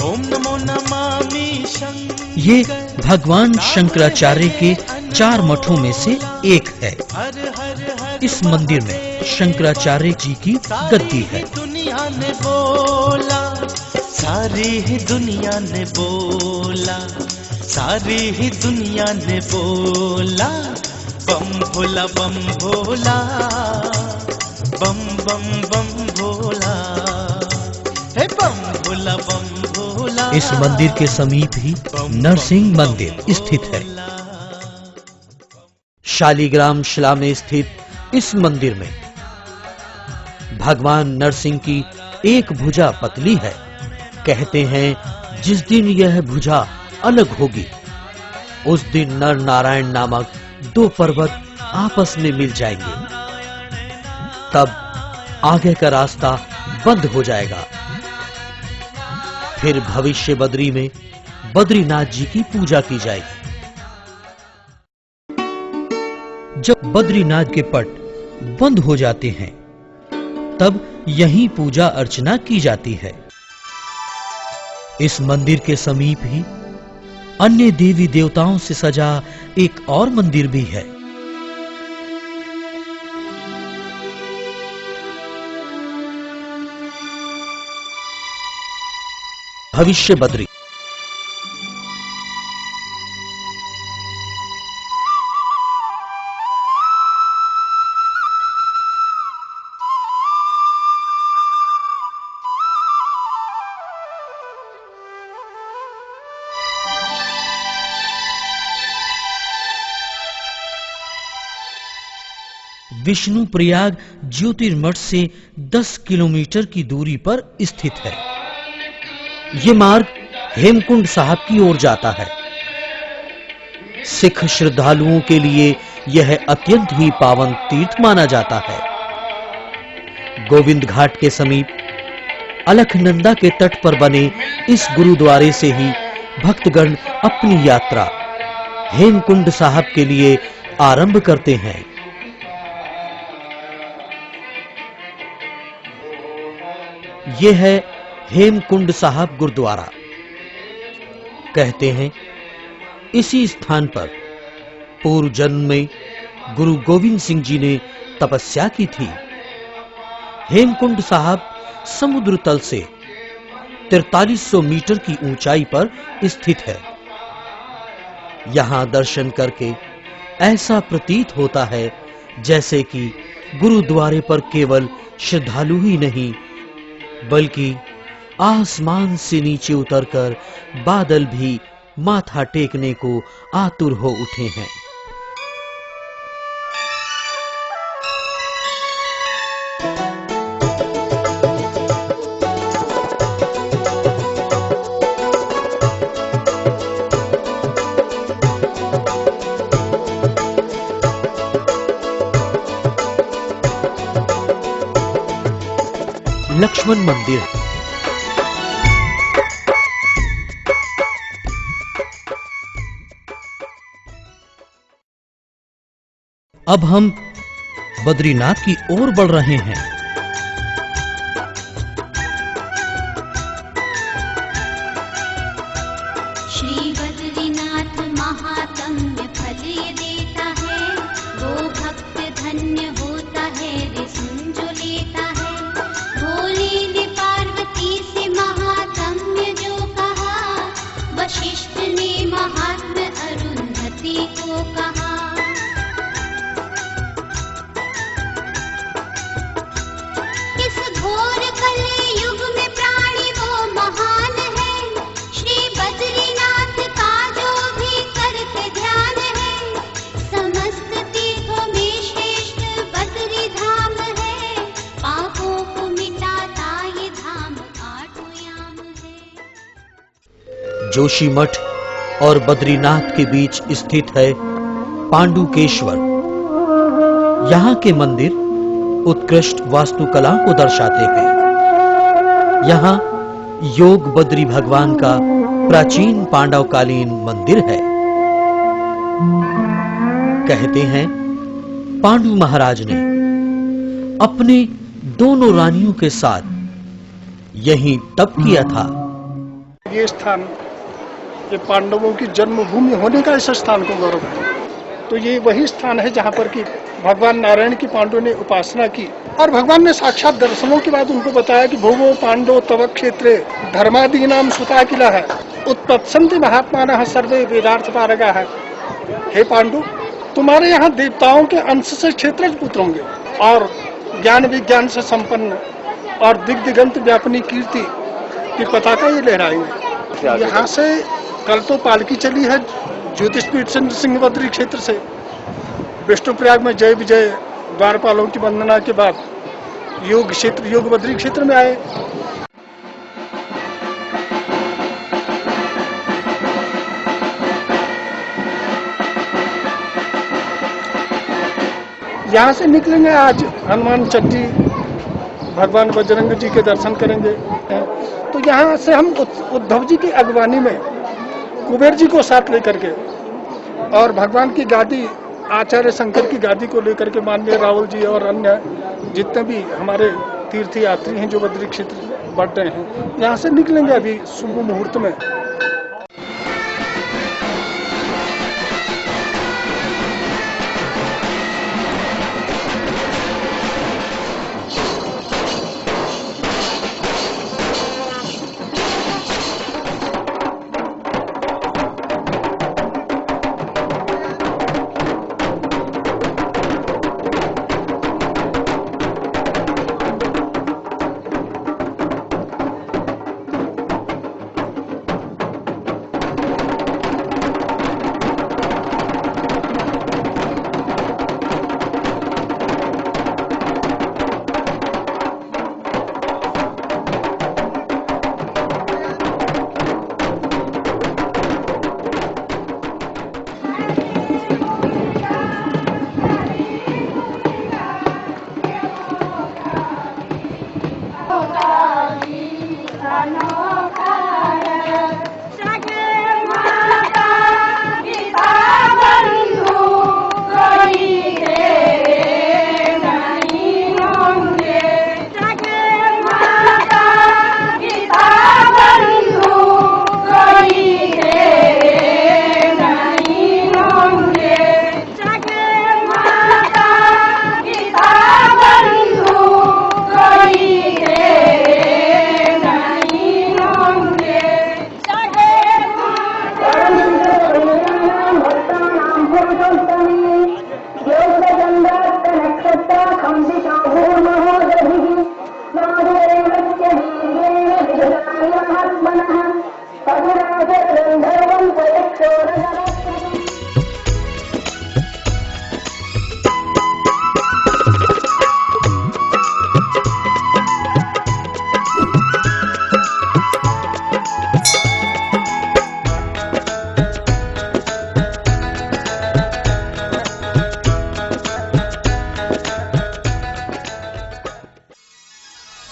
ओम नमो नमामि शंकर, ये भगवान शंकराचार्य के 4 मठों में से एक है। इस मंदिर में शंकराचार्य जी की गद्दी है। दुनिया ने बोला, सारी ही दुनिया ने बोला, सारी ही दुनिया ने बोला, बम भोला बम भोला, बम बम बम भोला, हे बम भोला बम भोला। इस मंदिर के समीप ही नरसिंह मंदिर स्थित है। शालीग्राम शिला में स्थित इस मंदिर में भगवान नरसिंह की एक भुजा पतली है। कहते हैं जिस दिन यह भुजा अलग होगी उस दिन नर नारायण नामक 2 पर्वत आपस में मिल जाएंगे। तब आगे का रास्ता बंद हो जाएगा। फिर भविष्य बद्री में बद्रीनाथ जी की पूजा की जाएगी। जब बद्रीनाथ के पट बंद हो जाते हैं तब यहीं पूजा अर्चना की जाती है। इस मंदिर के समीप ही अन्य देवी देवताओं से सजा एक और मंदिर भी है। भविष्य बद्री। विष्णु प्रयाग ज्योतिर्मठ से 10 किलोमीटर की दूरी पर स्थित है। ये मार्ग हेमकुंड साहब की ओर जाता है। सिख श्रद्धालुओं के लिए यह अत्यंत ही पावन तीर्थ माना जाता है। गोविंद घाट के समीप अलखनंदा के तट पर बने इस गुरुद्वारे से ही भक्तगण अपनी यात्रा हेमकुंड साहब के लिए आरंभ करते हैं। यह है हेमकुंड साहब गुरुद्वारा। कहते हैं इसी स्थान पर पूर्व जन्म में गुरु गोविंद सिंह जी ने तपस्या की थी। हेमकुंड साहब समुद्र तल से 4300 मीटर की ऊंचाई पर स्थित है। यहां दर्शन करके ऐसा प्रतीत होता है जैसे कि गुरुद्वारे पर केवल श्रद्धालु ही नहीं बल्कि आसमान से नीचे उतरकर बादल भी माथा टेकने को आतुर हो उठे हैं। लक्ष्मण मंदिर। अब हम बद्रीनाथ की ओर बढ़ रहे हैं। श्री बद्रीनाथ महात्म्य फल ये देता है, वो भक्त धन्य होता है रे सुन जो लेता है। भोले ने पार्वती से महात्म्य जो कहा, वशिष्ठ ने महात्म्य अरुंधति को कहा। इस घोर कलि युग में प्राणी वो महान है, श्री बद्रीनाथ का जो भी करते ध्यान है। समस्त तीर्थों में श्रेष्ठ बद्री धाम है, पापों को मिटाता ये धाम आठों याम है। जोशी मठ और बद्रीनाथ के बीच स्थित है पांडुकेश्वर। यहाँ के मंदिर उत्कृष्ट वास्तुकला को दर्शाते हैं। यहाँ योग बद्री भगवान का प्राचीन पांडवकालीन मंदिर है। कहते हैं पांडु महाराज ने अपने दोनों रानियों के साथ यहीं तप किया था। ये स्थान, ये पांडवों की जन्मभूमि होने का इस स्थान को गौरव है। तो ये वही स्थान है जहाँ पर कि भगवान नारायण की पांडवों ने उपासना की और भगवान ने साक्षात दर्शनों के बाद उनको बताया कि भोगो पांडव तव क्षेत्रे धर्मादीनाम सुता किला है उत्पत्सन्ति महात्मानः सर्वे वेदार्थ पारगा है। हे पांडु, तुम्हारे यहाँ देवताओं के अंश से क्षेत्रज पुत्र होंगे और ज्ञान विज्ञान से संपन्न और दिग्दिगंत व्यापनी कीर्ति की पताका ये लहराएंगे। यहाँ से कल तो पालकी चली है ज्योतिषपीठ से सिंहबद्री क्षेत्र से विष्णुप्रयाग में जय विजय द्वारपालों की वंदना के बाद योग क्षेत्र योगबद्री क्षेत्र में आए। यहाँ से निकलेंगे आज हनुमान चट्टी, भगवान बजरंग जी के दर्शन करेंगे। तो यहाँ से हम उद्धव जी की अगवानी में कुबेर जी को साथ लेकर के और भगवान की गादी आचार्य शंकर की गादी को लेकर के माननीय राहुल जी और अन्य जितने भी हमारे तीर्थ यात्री हैं जो बद्री क्षेत्र बढ़ रहे हैं, यहाँ से निकलेंगे अभी शुभ मुहूर्त में।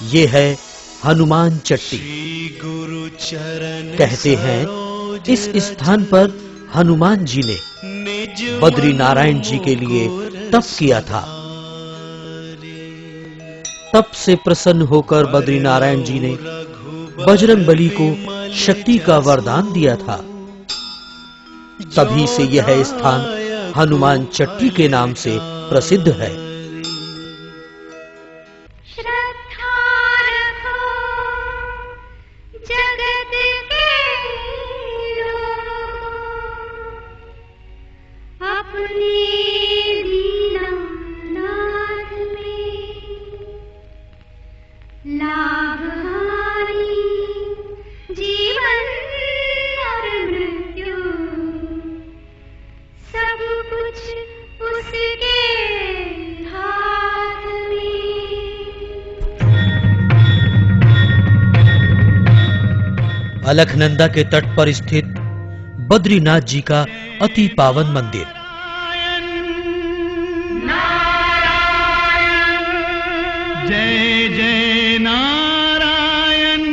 ये है हनुमान चट्टी। कहते हैं इस स्थान पर हनुमान जी ने बद्री नारायण जी के लिए तप किया था। तप से प्रसन्न होकर बद्री नारायण जी ने बजरंगबली को शक्ति का वरदान दिया था। तभी से यह स्थान हनुमान चट्टी के नाम से प्रसिद्ध है। अलकनंदा के तट पर स्थित बद्रीनाथ जी का अति पावन मंदिर। जय जय नारायण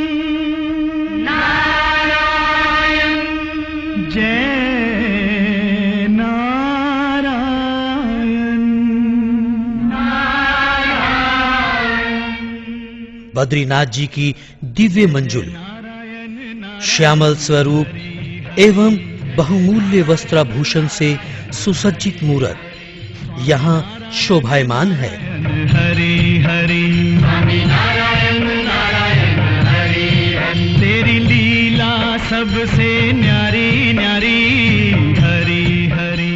नारायण बद्रीनाथ जी की दिव्य मंजुल, श्यामल स्वरूप एवं बहुमूल्य वस्त्राभूषण से सुसज्जित मूर्त यहाँ शोभायमान है। हरि हरि स्वामी नारायण नारायण हरि हरि, तेरी लीला सबसे न्यारी न्यारी हरि हरि।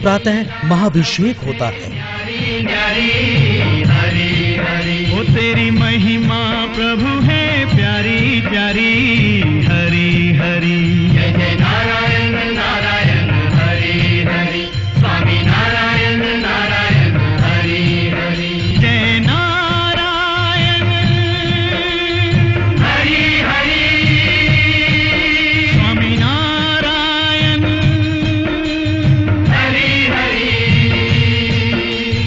प्रातः महाभिषेक होता है। न्यारी हरि हरि, वो तेरी महिमा प्रभु है प्यारी प्यारी हरि हरि। जय जय नारायण नारायण हरि हरि, स्वामी नारायण नारायण हरि हरि। जय नारायण हरि हरि, स्वामी नारायण हरि हरि।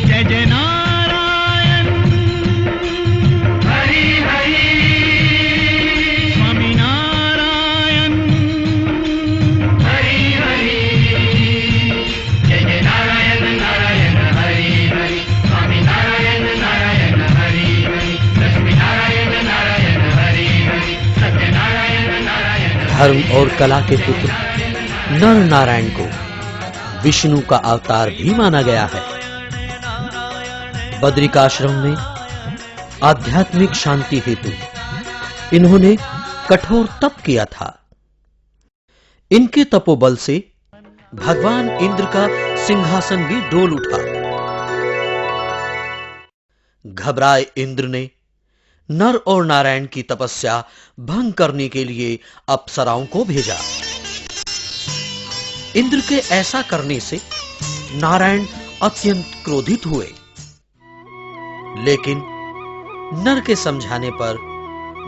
जय जय नारायण हरि हरि, स्वामी नारायण हरि हरि। जय जय नारायण नारायण हरि हरि, स्वामी नारायण नारायण हरि हरि। लक्ष्मी नारायण नारायण हरि हरि, सत्यनारायण नारायण। धर्म और कला के पुत्र नर नारायण को विष्णु का अवतार भी माना गया है। बद्रिकाश्रम में आध्यात्मिक शांति हेतु इन्होंने कठोर तप किया था। इनके तपोबल से भगवान इंद्र का सिंहासन भी डोल उठा। घबराए इंद्र ने नर और नारायण की तपस्या भंग करने के लिए अप्सराओं को भेजा। इंद्र के ऐसा करने से नारायण अत्यंत क्रोधित हुए, लेकिन नर के समझाने पर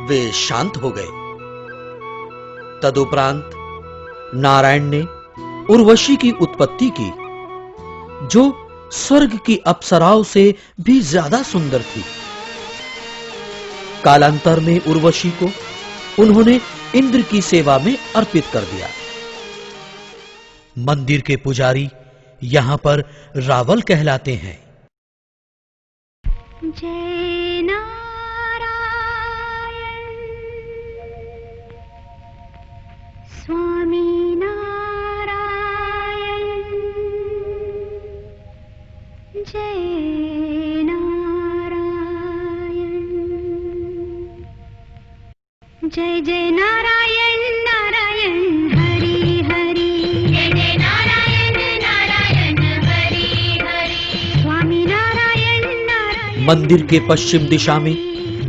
वे शांत हो गए। तदुपरांत नारायण ने उर्वशी की उत्पत्ति की, जो स्वर्ग की अप्सराओं से भी ज्यादा सुंदर थी। कालांतर में उर्वशी को उन्होंने इंद्र की सेवा में अर्पित कर दिया। मंदिर के पुजारी यहां पर रावल कहलाते हैं। जय नारायण स्वामी नारायण, जय नारायण। जय जय नारायण नारायण हरि हरि, जय जय नारायण नारायण हरि हरि, स्वामी नारायण नारायण। मंदिर के पश्चिम दिशा में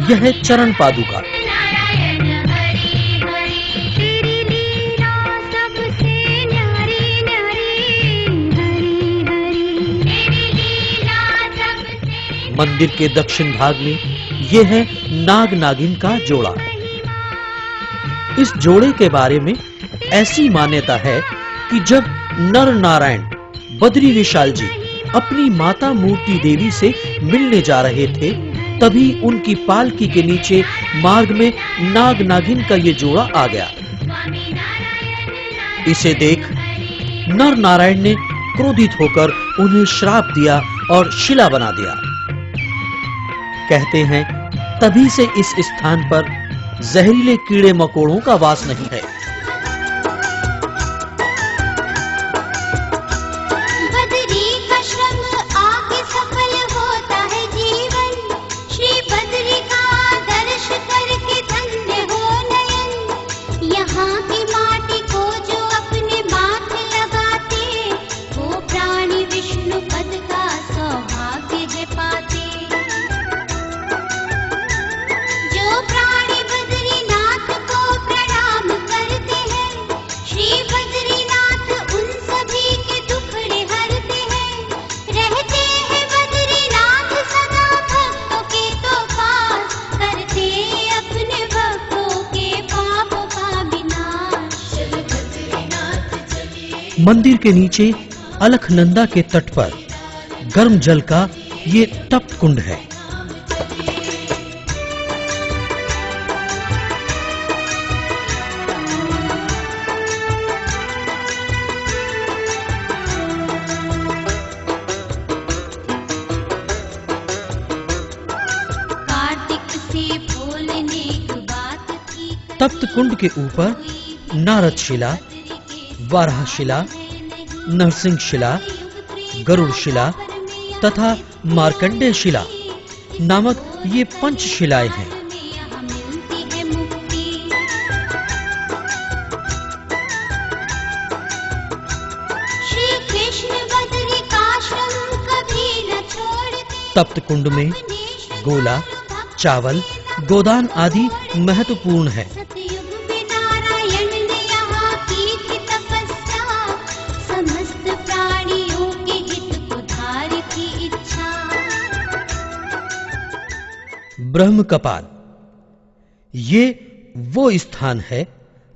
यह है चरण पादुका। नारायण हरि हरि, तेरी लीला सबसे न्यारी न्यारी हरि हरि, तेरी लीला सबसे। मंदिर के दक्षिण भाग में यह है नाग नागिन का जोड़ा। इस जोड़े के बारे में ऐसी मान्यता है कि जब नर नारायण बद्री विशाल जी अपनी माता मूर्ति देवी से मिलने जा रहे थे, तभी उनकी पालकी के नीचे मार्ग में नाग नागिन का ये जोड़ा आ गया। इसे देख नर नारायण ने क्रोधित होकर उन्हें श्राप दिया और शिला बना दिया। कहते हैं तभी से इस स्थान पर जहरीले कीड़े मकोड़ों का वास नहीं है। बद्री का श्रम आके सफल होता है जीवन, श्री बद्री का दर्श करके धन्य हो नयन। यहाँ की माटी को जो अपने माथे लगाते, वो प्राणी विष्णु पद का सौभाग्य है पाते। जो प्राणी बद्रीनाथ को प्रणाम करते हैं, श्री बद्रीनाथ उन सभी के दुखड़े हरते हैं। रहते हैं बद्रीनाथ सदा भक्तों के तो पास, करते अपने भक्तों के पापों का विनाश। चल बद्रीनाथ चलिए। मंदिर के नीचे अलखनंदा के तट पर गर्म जल का ये तप्त कुंड है। कार्तिक से तप्त कुंड के ऊपर नारद शिला, वाराह शिला, नरसिंह शिला, गरुड़ शिला तथा मार्कंडेय शिला नामक ये 5 शिलाएं हैं। तप्त कुंड में गोला, चावल, गोदान आदि महत्वपूर्ण है। ब्रह्म कपाल ये वो स्थान है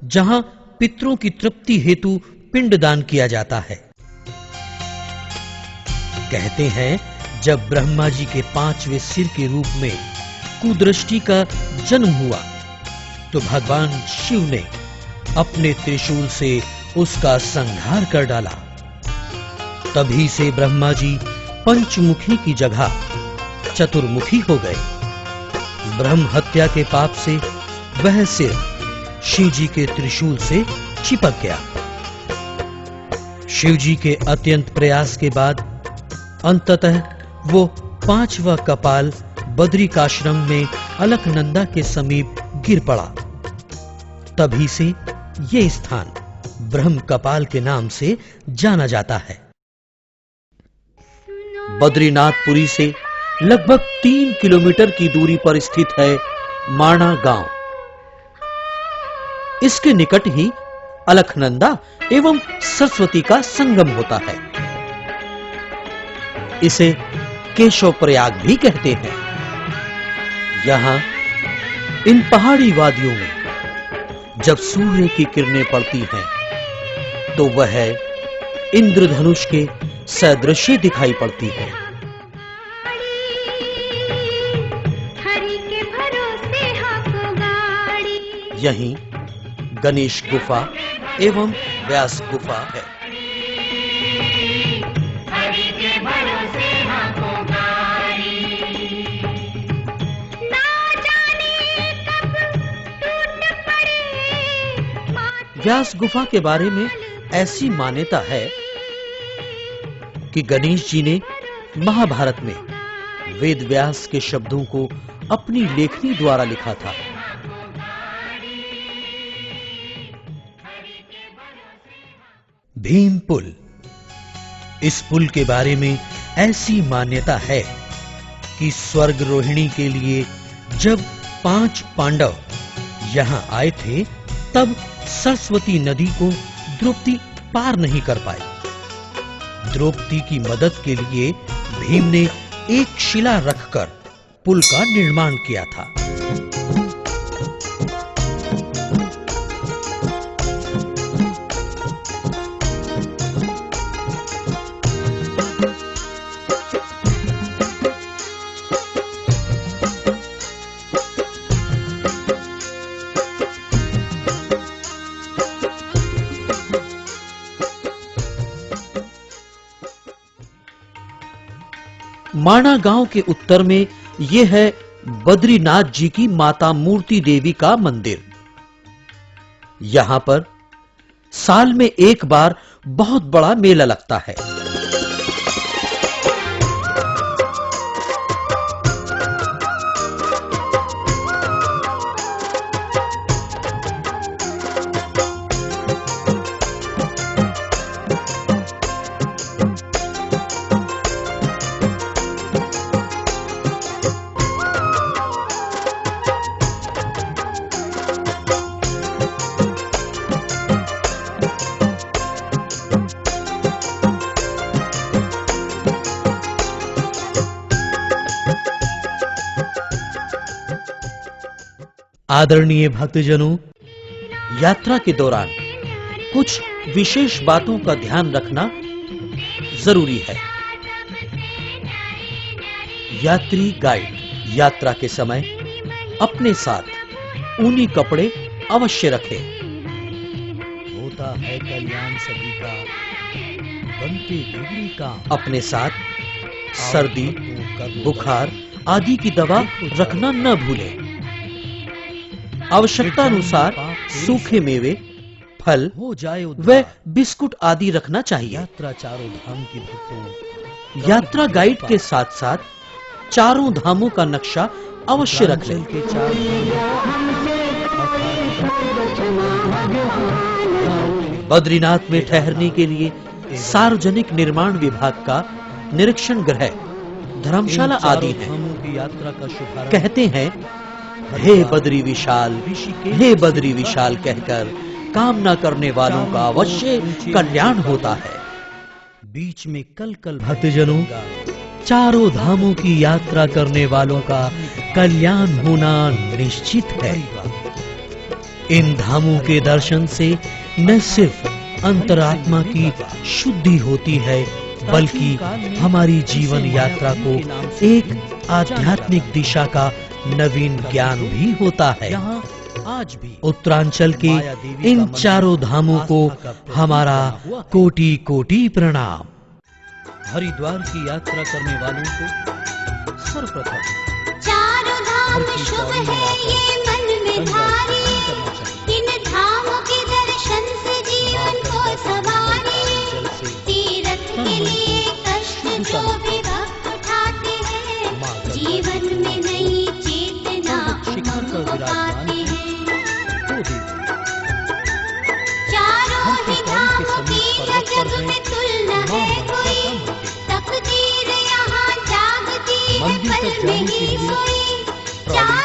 जहां पितरों की तृप्ति हेतु पिंडदान किया जाता है। कहते हैं जब ब्रह्मा जी के 5वें सिर के रूप में कुदृष्टि का जन्म हुआ तो भगवान शिव ने अपने त्रिशूल से उसका संहार कर डाला। तभी से ब्रह्मा जी पंचमुखी की जगह चतुर्मुखी हो गए। ब्रह्म हत्या के पाप से वह सिर शिव जी के त्रिशूल से चिपक गया। शिव जी के अत्यंत प्रयास के बाद अंततः वो 5वां कपाल बद्रिकाश्रम में अलकनंदा के समीप गिर पड़ा। तभी से ये स्थान ब्रह्म कपाल के नाम से जाना जाता है। बद्रीनाथपुरी से लगभग 3 किलोमीटर की दूरी पर स्थित है माणा गांव। इसके निकट ही अलकनंदा एवं सरस्वती का संगम होता है। इसे केशव प्रयाग भी कहते हैं। यहां इन पहाड़ी वादियों में जब सूर्य की किरणें पड़ती हैं तो वह इंद्रधनुष के सदृश दिखाई पड़ती है। यहीं गणेश गुफा एवं व्यास गुफा है। व्यास गुफा के बारे में ऐसी मान्यता है कि गणेश जी ने महाभारत में वेद व्यास के शब्दों को अपनी लेखनी द्वारा लिखा था। भीम पुल, इस पुल के बारे में ऐसी मान्यता है कि स्वर्ग रोहिणी के लिए जब 5 पांडव यहां आए थे तब सरस्वती नदी को द्रौपदी पार नहीं कर पाई। द्रौपदी की मदद के लिए भीम ने एक शिला रखकर पुल का निर्माण किया था। माणा गांव के उत्तर में यह है बद्रीनाथ जी की माता मूर्ति देवी का मंदिर। यहां पर साल में एक बार बहुत बड़ा मेला लगता है। आदरणीय भक्तजनों, यात्रा के दौरान कुछ विशेष बातों का ध्यान रखना जरूरी है। यात्री गाइड यात्रा के समय अपने साथ ऊनी कपड़े अवश्य रखें। होता है कल्याण सभी का, बनते बिगड़ी का। अपने साथ सर्दी, बुखार आदि की दवा रखना न भूलें। आवश्यकता अनुसार सूखे मेवे, फल हो जाए व बिस्कुट आदि रखना चाहिए। यात्रा चारों धाम की भक्तों यात्रा गाइड के साथ साथ चारों धामों का नक्शा अवश्य रख लें। के चार बद्रीनाथ में ठहरने के लिए सार्वजनिक निर्माण विभाग का निरीक्षण गृह, धर्मशाला आदि हैं। धामों की यात्रा का शुभारंभ कहते हैं, हे बद्री विशाल, हे बद्री विशाल कहकर कामना करने वालों का अवश्य कल्याण होता है। बीच में कल भक्तजनों, चारों धामों की यात्रा करने वालों का कल्याण होना निश्चित है। इन धामों के दर्शन से न सिर्फ अंतरात्मा की शुद्धि होती है, बल्कि हमारी जीवन यात्रा को एक आध्यात्मिक दिशा का नवीन ज्ञान भी होता है। यहाँ आज भी उत्तरांचल के इन चारों धामों को हमारा कोटि कोटि प्रणाम। हरिद्वार की यात्रा करने वालों को सर्वप्रथम चारों धाम हर की शुभ पौड़ी में है आकर ये मन में गंगा धारी, स्नान करना चाहिए। इन धामों के दर्शन से जीवन को सवारी। जल से तीर्थ के लिए कष्ट जो भी भक्त उठाते हैं, जीवन में नई चेतना शिखर पर उमंग विराजमान पाते हैं। तो देवी चारों हर ही की पौड़ी के धामों की समीप न पर्वत पर जग है में तुलना मां है मनसा कोई, का मंदिर। तकदीर यहाँ जागती है मंदिर पल तक में जाने के ही लिए सोई। ट्रॉली